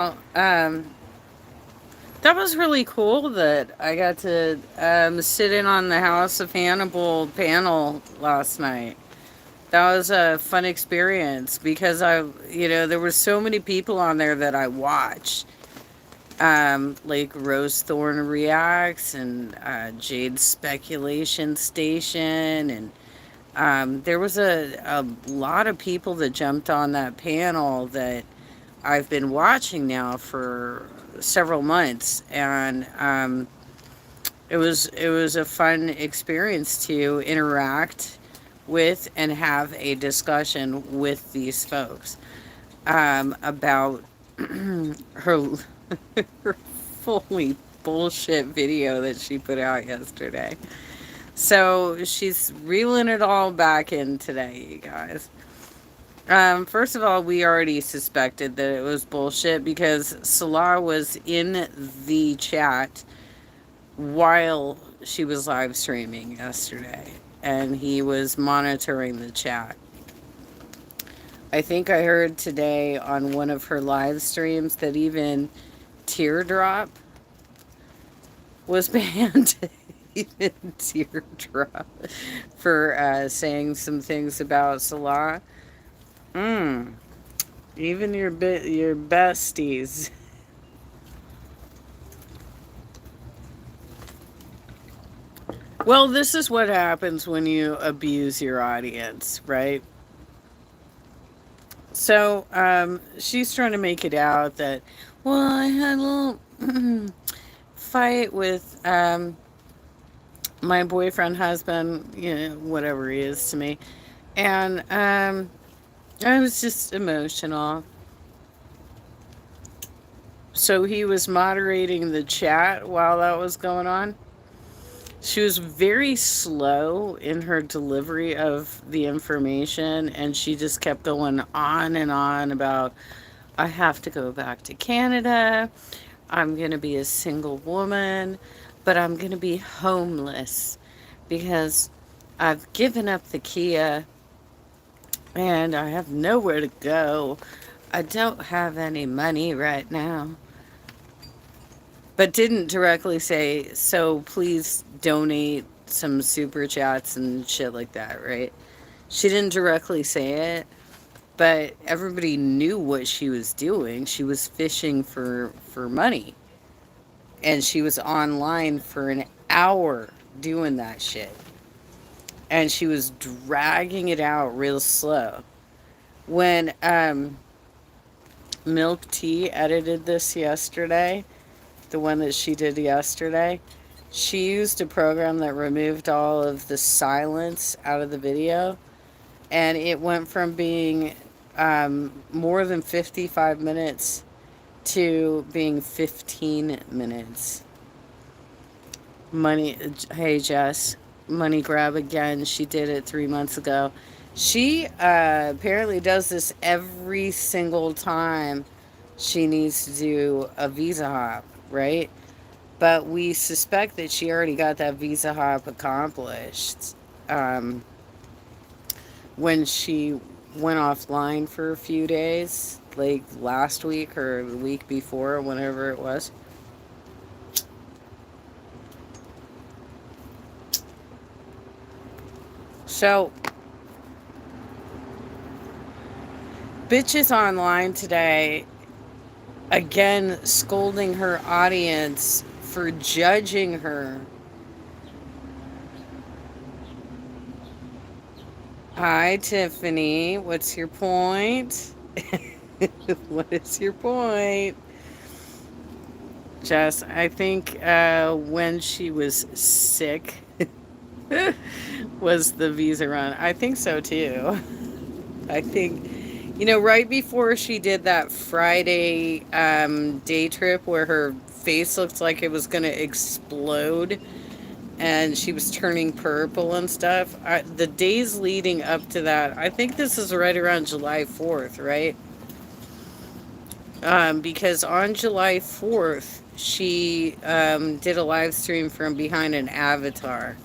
Um, that was really cool that I got to sit in on the House of Hannibal panel last night. That was a fun experience because there were so many people on there that I watched. Like Rose Thorn Reacts and Jade's Speculation Station. And there was a lot of people that jumped on that panel that I've been watching now for several months. And it was a fun experience to interact with and have a discussion with these folks about her her fully bullshit video that she put out yesterday. So she's reeling it all back in today, you guys. First of all, we already suspected that it was bullshit because Salah was in the chat while she was live streaming yesterday, and he was monitoring the chat. I think I heard today on one of her live streams that even Teardrop was banned. Even Teardrop for saying some things about Salah. Mm. Even your besties. Well, this is what happens when you abuse your audience, right? So, she's trying to make it out that, well, I had a little fight with my boyfriend, husband, whatever he is to me. And I was just emotional. So he was moderating the chat while that was going on. She was very slow in her delivery of the information, and she just kept going on and on about, I have to go back to Canada. I'm going to be a single woman, but I'm going to be homeless because I've given up the Kia and I have nowhere to go. I don't have any money right now. But didn't directly say, so please donate some super chats and shit like that, right? She didn't directly say it, but everybody knew what she was doing. She was fishing for money. And she was online for an hour doing that shit. And she was dragging it out real slow. When Milk Tea edited this yesterday, the one that she did yesterday, she used a program that removed all of the silence out of the video, and it went from being more than 55 minutes to being 15 minutes. Money, hey Jess, money grab again. She did it 3 months ago. She apparently does this every single time she needs to do a visa hop, right? But we suspect that she already got that visa hop accomplished um, when she went offline for a few days, like last week or the week before, whenever it was. So, bitches online today again scolding her audience for judging her. Hi, Tiffany. What's your point? What is your point? Jess, I think when she was sick was the visa run. I think so too. I think, right before she did that Friday day trip where her face looked like it was going to explode and she was turning purple and stuff. The days leading up to that, I think this is right around July 4th, right? Because on July 4th, she did a live stream from behind an avatar.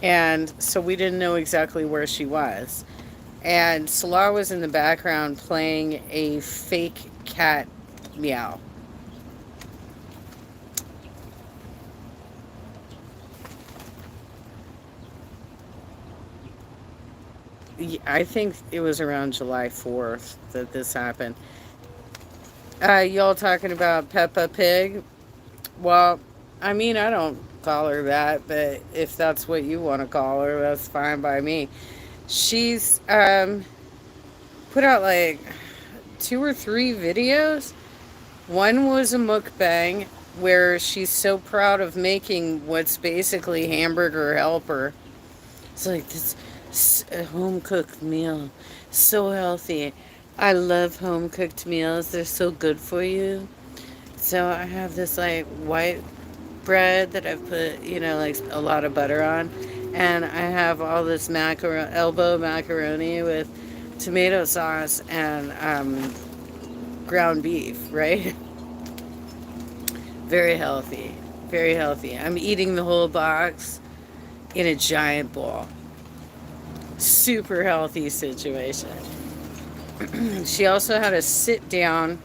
And so we didn't know exactly where she was. And Salah was in the background playing a fake cat meow. I think it was around July 4th that this happened. Y'all talking about Peppa Pig? Well, I mean, I don't call her that, but if that's what you want to call her, that's fine by me. She's put out like 2 or 3 videos. One was a mukbang where she's so proud of making what's basically hamburger helper. It's like this home cooked meal, so healthy. I love home cooked meals. They're so good for you. So I have this like white bread that I've put, like a lot of butter on, and I have all this elbow macaroni with tomato sauce and ground beef, right? Very healthy, very healthy. I'm eating the whole box in a giant bowl. Super healthy situation. She also had to sit down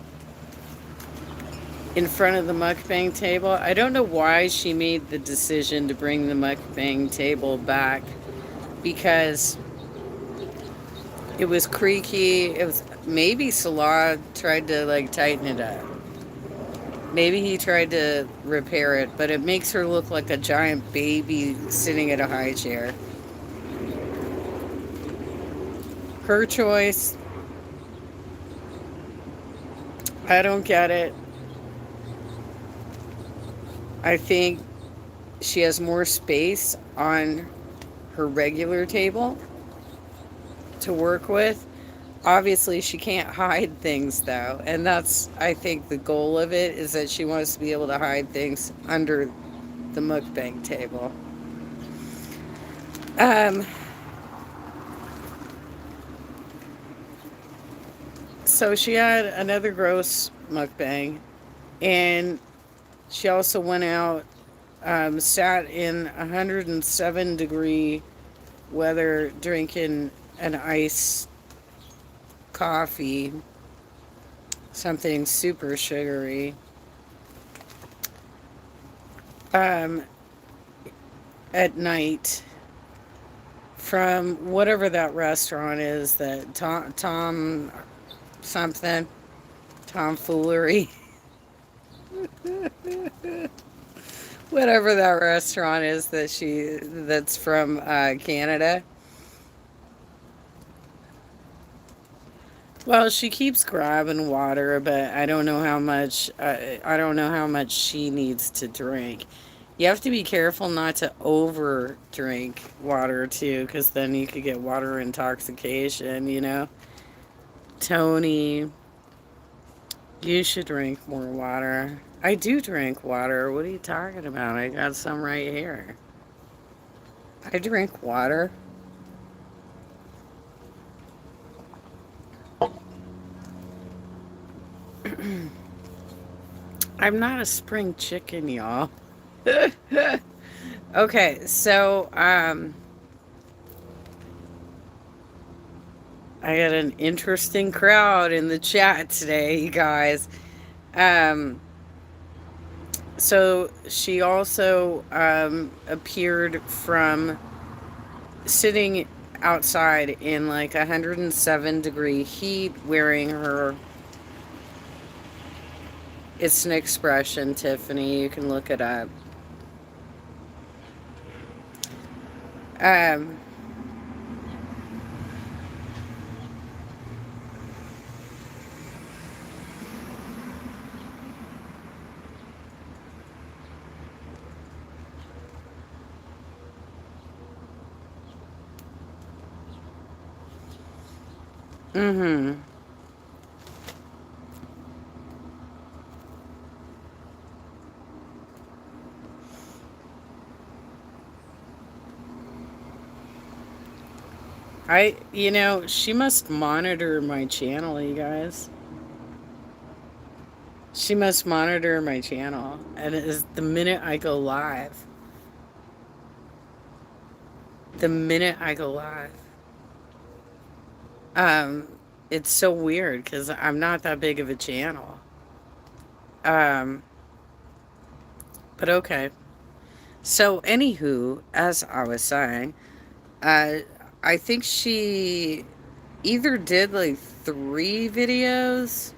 in front of the mukbang table. I don't know why she made the decision to bring the mukbang table back, because it was creaky. It was, maybe Salah tried to like tighten it up. Maybe he tried to repair it, but it makes her look like a giant baby sitting at a high chair. Her choice. I don't get it. I think she has more space on her regular table to work with. Obviously, she can't hide things, though. And that's, I think, the goal of it, is that she wants to be able to hide things under the mukbang table. So she had another gross mukbang, and she also went out, sat in 107-degree weather drinking an iced coffee, something super sugary, at night from whatever that restaurant is, that Tom something, tomfoolery. Whatever that restaurant is that's from Canada. Well, she keeps grabbing water, but I don't know how much. I don't know how much she needs to drink. You have to be careful not to over drink water too, because then you could get water intoxication. Tony, you should drink more water. I do drink water. What are you talking about? I got some right here. I drink water. I'm not a spring chicken, y'all. Okay, so I got an interesting crowd in the chat today, you guys. So she also appeared from sitting outside in like 107-degree heat, wearing her. It's an expression, Tiffany. You can look it up. Um, mm-hmm. She must monitor my channel, you guys. She must monitor my channel. And it is the minute I go live. The minute I go live. Um, it's so weird because I'm not that big of a channel. Um, but okay. So, anywho, as I was saying, uh, I think she either did like 3 videos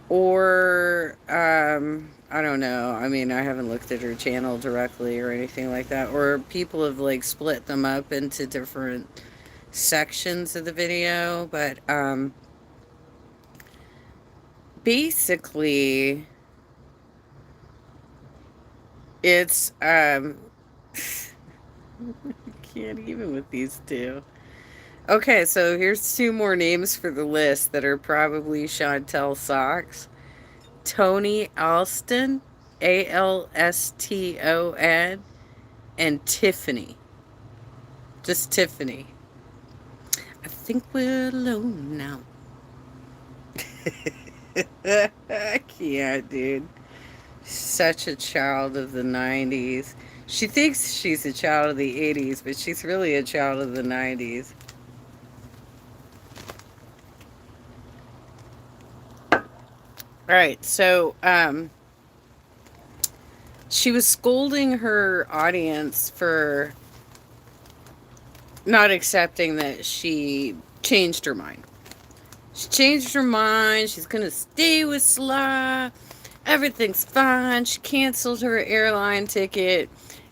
or I don't know. I mean, I haven't looked at her channel directly or anything like that. Or people have like split them up into different sections of the video, but basically it's can't even with these two. Okay, so here's 2 more names for the list that are probably Chantel Socks. Tony Alston, Alston, and Tiffany. Just Tiffany. I think we're alone now. I can't, dude. Such a child of the 90s. She thinks she's a child of the 80s, but she's really a child of the 90s. All right, so she was scolding her audience for not accepting that she changed her mind. She changed her mind. She's gonna stay with Sla. Everything's fine. She canceled her airline ticket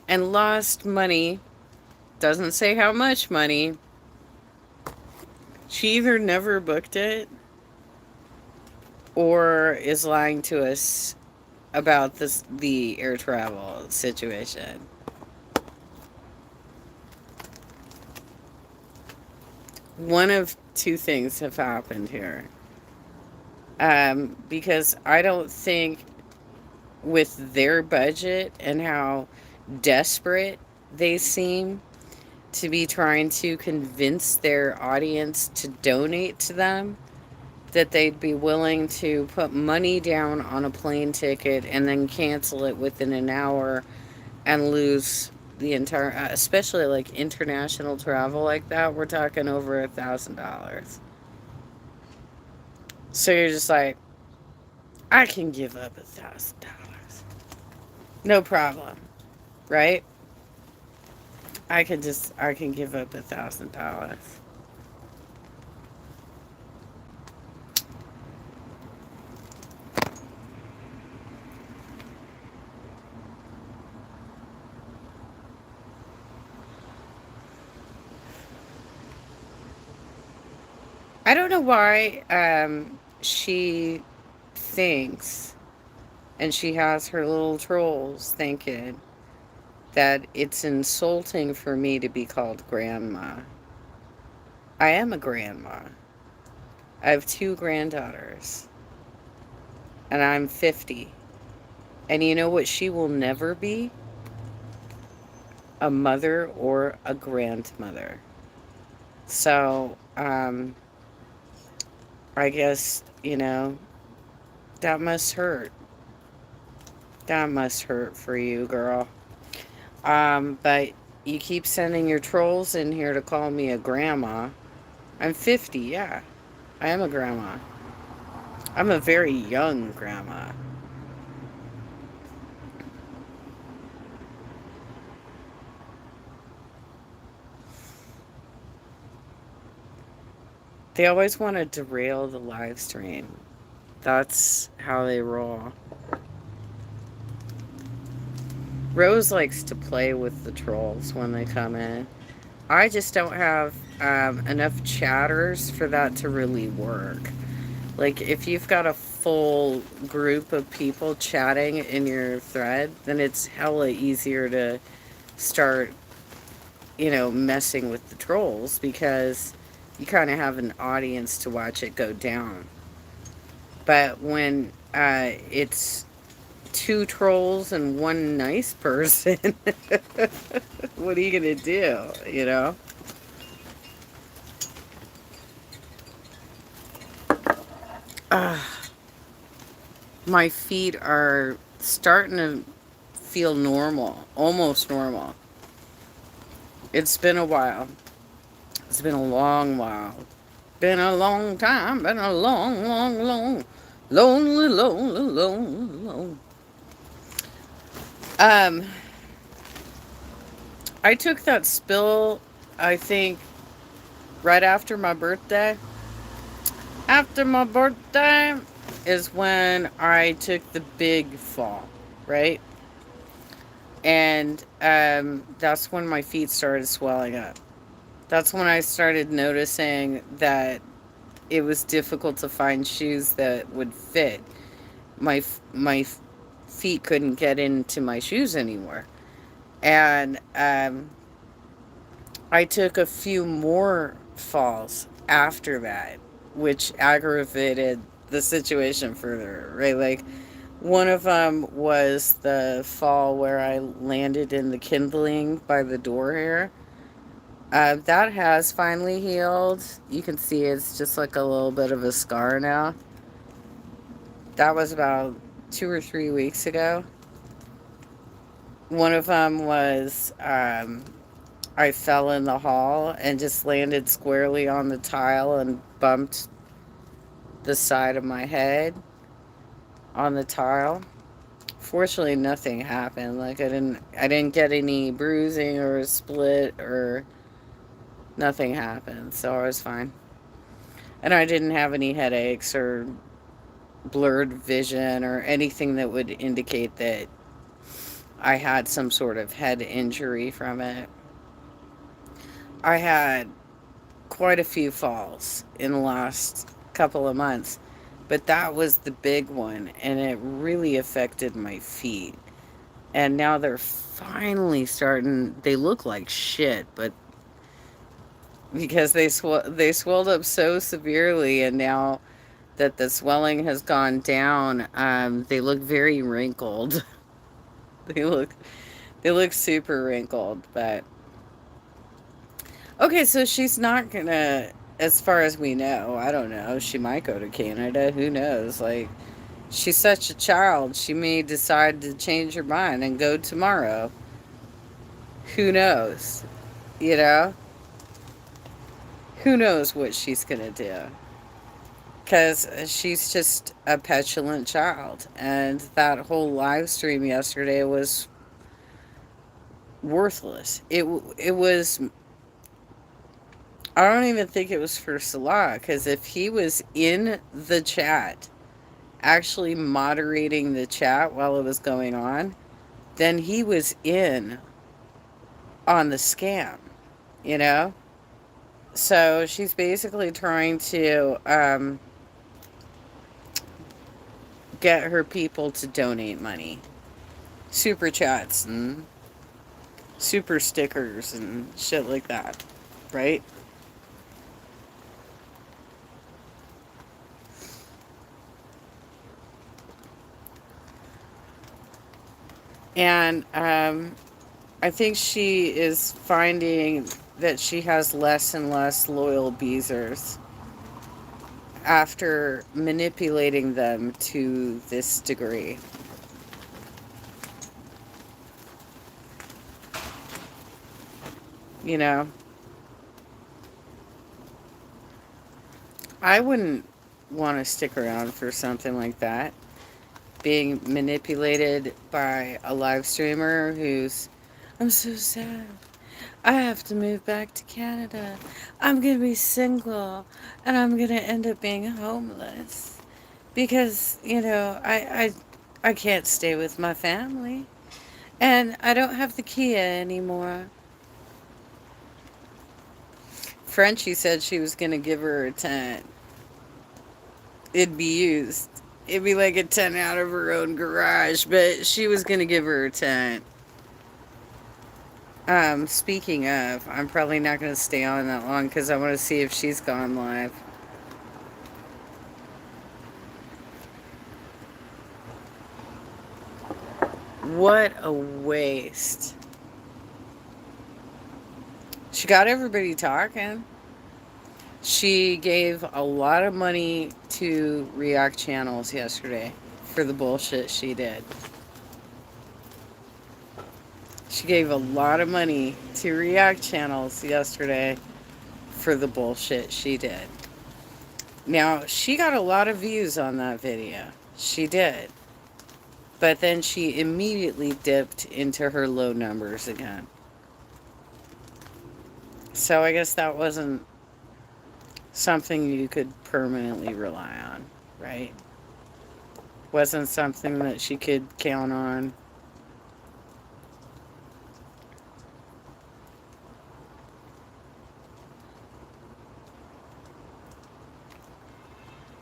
and lost money. Doesn't say how much money. She either never booked it or is lying to us about the air travel situation. One of two things have happened here. Because I don't think with their budget and how desperate they seem to be trying to convince their audience to donate to them, that they'd be willing to put money down on a plane ticket and then cancel it within an hour and lose the entire, especially like international travel like that. We're talking over $1,000. So you're just like, I can give up $1,000. No problem, right? I can give up $1,000. I don't know why she thinks, and she has her little trolls thinking that it's insulting for me to be called grandma. I am a grandma. I have 2 granddaughters, and I'm 50. And you know what she will never be? A mother or a grandmother. So, I guess, that must hurt. That must hurt for you, girl. But you keep sending your trolls in here to call me a grandma. I'm 50, yeah. I am a grandma. I'm a very young grandma. They always want to derail the live stream. That's how they roll. Rose likes to play with the trolls when they come in. I just don't have enough chatters for that to really work. Like, if you've got a full group of people chatting in your thread, then it's hella easier to start, messing with the trolls because you kind of have an audience to watch it go down. But when it's 2 trolls and 1 nice person, what are you going to do? My feet are starting to feel normal, almost normal. It's been a while. It's been a long while. Been a long time, been a long, long, long, lonely, lonely, lonely, lonely. Um, I took that spill, I think, right after my birthday. After my birthday is when I took the big fall, right? And that's when my feet started swelling up. That's when I started noticing that it was difficult to find shoes that would fit. My feet couldn't get into my shoes anymore, and I took a few more falls after that, which aggravated the situation further. Right, like one of them was the fall where I landed in the kindling by the door here. That has finally healed. You can see it's just like a little bit of a scar now. That was about 2 or 3 weeks ago. One of them was I fell in the hall and just landed squarely on the tile and bumped the side of my head on the tile. Fortunately, nothing happened. Like I didn't get any bruising or a split or nothing happened, so I was fine. And I didn't have any headaches or blurred vision or anything that would indicate that I had some sort of head injury from it. I had quite a few falls in the last couple of months, but that was the big one, and it really affected my feet. And now they're finally starting. They look like shit, but because they swelled up so severely, and now that the swelling has gone down, they look very wrinkled. they look they look super wrinkled, but okay, so she's not gonna, as far as we know, I don't know. She might go to Canada. Who knows? Like, she's such a child. She may decide to change her mind and go tomorrow. Who knows? You know? Who knows what she's gonna do? Because she's just a petulant child. And that whole live stream yesterday was worthless. It was. I don't even think it was for Salah, because if he was in the chat, actually moderating the chat while it was going on, then he was in on the scam, you know? So she's basically trying to get her people to donate money. Super chats and super stickers and shit like that, right? And I think she is finding that she has less and less loyal beezers after manipulating them to this degree. You know, I wouldn't want to stick around for something like that. Being manipulated by a live streamer who's, I'm so sad. I have to move back to Canada. I'm going to be single and I'm going to end up being homeless because, I can't stay with my family and I don't have the Kia anymore. Frenchie said she was going to give her a tent. It'd be used. It'd be like a tent out of her own garage, but she was going to give her a tent. Speaking of, I'm probably not going to stay on that long because I want to see if she's gone live. What a waste. She got everybody talking. She gave a lot of money to React channels yesterday for the bullshit she did. She gave a lot of money to React channels yesterday for the bullshit she did. Now, she got a lot of views on that video. She did. But then she immediately dipped into her low numbers again. So I guess that wasn't something you could permanently rely on, right? Wasn't something that she could count on.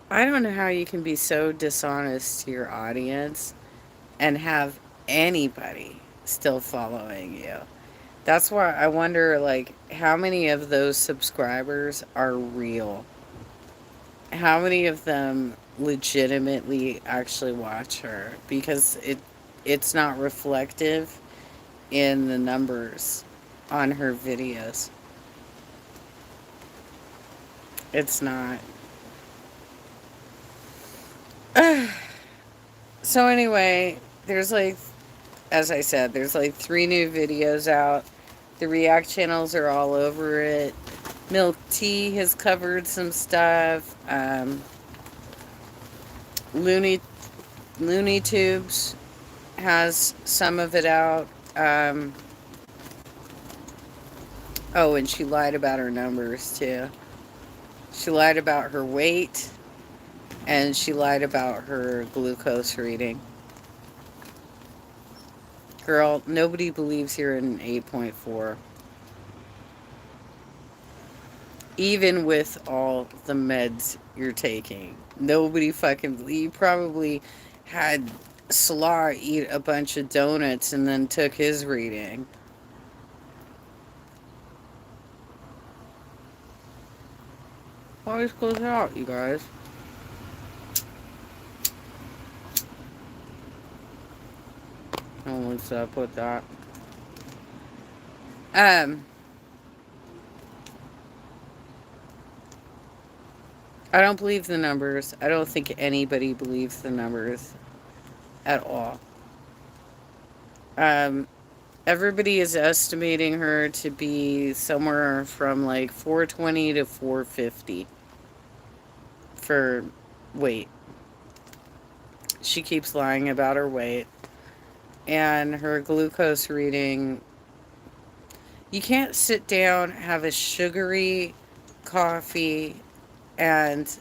I don't know how you can be so dishonest to your audience and have anybody still following you. That's why I wonder, like, how many of those subscribers are real? How many of them legitimately actually watch her? Because it's not reflective in the numbers on her videos. It's not. So anyway, there's like, as I said, there's like 3 new videos out. The React channels are all over it. Milk Tea has covered some stuff. Looney Looney Tubes has some of it out. Oh, and she lied about her numbers too. She lied about her weight, and she lied about her glucose reading. Girl, nobody believes you're an 8.4. Even with all the meds you're taking. Nobody fucking... You probably had Slaw eat a bunch of donuts and then took his reading. Always close out, you guys. Oh, what's up with that? Um... I don't believe the numbers. I don't think anybody believes the numbers at all. Um, Everybody is estimating her to be somewhere from like 420 to 450 for weight. She keeps lying about her weight. And her glucose reading. You can't sit down, have a sugary coffee, and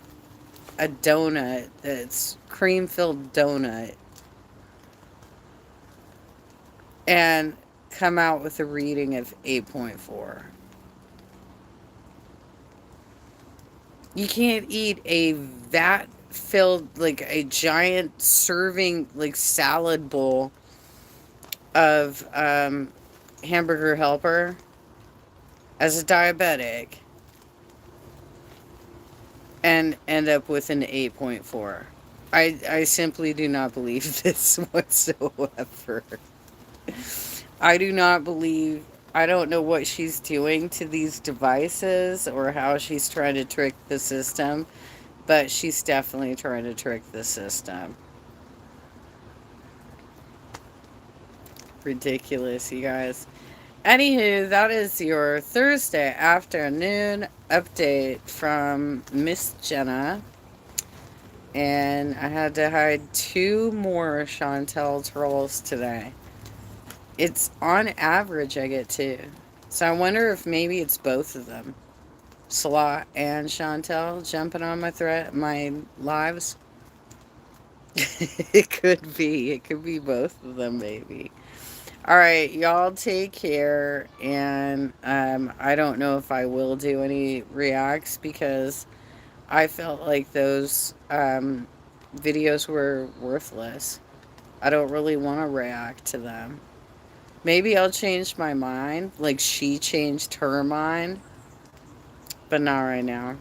a donut that's cream filled donut and come out with a reading of 8.4. You can't eat a vat filled, like a giant serving, like salad bowl of hamburger helper as a diabetic and end up with an 8.4. I simply do not believe this whatsoever. I do not believe... I don't know what she's doing to these devices or how she's trying to trick the system, but she's definitely trying to trick the system. Ridiculous, you guys. Anywho, that is your Thursday afternoon update from Miss Jenna. And I had to hide 2 more Chantel trolls today. It's on average I get 2. So I wonder if maybe it's both of them. Slot and Chantel jumping on my lives. It could be. It could be both of them, maybe. All right, y'all take care. And I don't know if I will do any reacts because I felt like those videos were worthless. I don't really want to react to them. Maybe I'll change my mind, like she changed her mind, but not right now.